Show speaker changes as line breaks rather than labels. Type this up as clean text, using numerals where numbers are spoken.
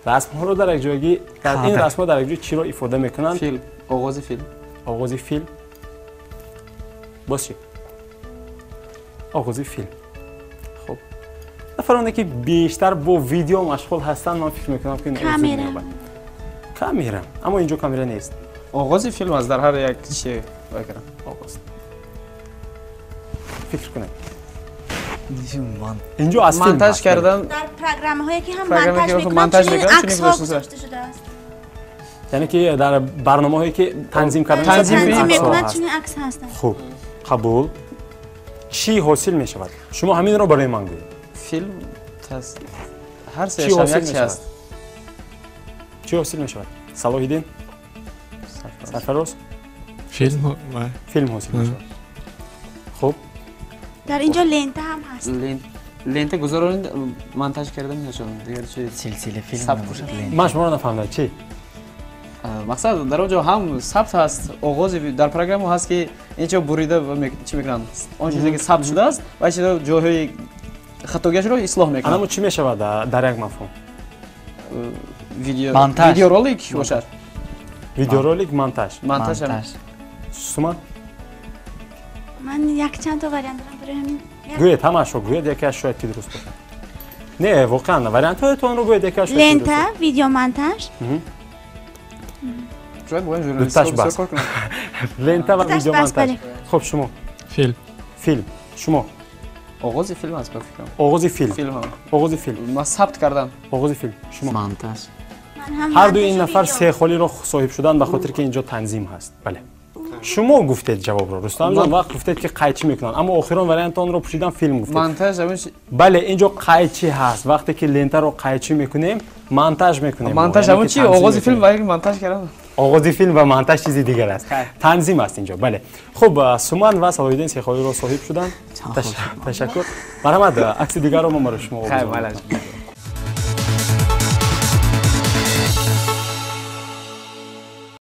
رسم ها رو در یک جایی در این رسم ها در یک جایی چی رو ifade میکنن؟
فیلم، آغاز فیلم.
آغاز فیلم. باشه. آغاز فیلم. خب. افرادی که بیشتر با ویدیو مشغول هستن من فکر میکنم که کامera. اما اینجا کامera نیست.
آغاز فیلم از در هر یک چی بگیرم.
آغاز. فکر کنید. اینجا از فیلم
مونتاژ کردن
در پروگرام هایی که هم
مونتاژ میکنن
عکس ها گذاشته شده است.
یعنی که در برنامه هایی که تنظیم کردن
تنظیم میکنن چنین عکس هستن.
خوب قبول. چی حاصل می شود؟ شما همین رو برای من گویید.
فیلم هر سه شب یک هست.
چی حاصل می شود؟ صلاح الدین سرفراز
فیلم
حاصل می شود. خوب.
در اینجا لنت هم هست.
لنت گذارون مونتاژ کردن نشون دیگر چی
سلسله فیلم
من شما رو نفهمیدم چی؟
مقصد در اونجا هم ثبت هست آغاز در پروگرام هست که اینجا بریده و چی میکنن اون چیزی که ثبت شده است و چیزا جاهای خطاگیش رو اصلاح میکنن.
اما چی میشه در یک مفهوم؟
ویدیو رولیک باشد.
ویدیو رولیک مونتاژ. سومان
من یک چند تا وریانت دارم برای همین.
گوید همش رو گوید یکی از شاید که درست باشه. نه واقعا وریانت های تو رو گوید یکی از شاید
لنت ویدیو مونتاژ.
شاید باید ژورنالیست بسیار کار
لنت و ویدیو مونتاژ. خب شما فیلم شما
آغاز فیلم است فکر کنم.
آغاز فیلم آغاز فیلم
ما ثبت کردم.
آغاز فیلم شما
مونتاژ.
هر دو این نفر سه خالی رو صاحب شدن به خاطر که اینجا تنظیم هست. بله شما گفتید جواب رو رستم جان وقت گفتید که قایچی میکنن اما آخران وریانت اون رو پوشیدن فیلم گفتید.
مونتاژ
بله اینجا قایچی هست وقتی که لنت رو قایچی میکنیم مونتاژ میکنیم.
مونتاژ همون چی آغاز فیلم ولی مونتاژ کردن.
آغاز فیلم و مونتاژ چیزی دیگر است. تنظیم است اینجا. بله خب سومان و صلاح الدین سه خالی رو صاحب شدن. تشکر. مرحمت عکس دیگر رو ما برای شما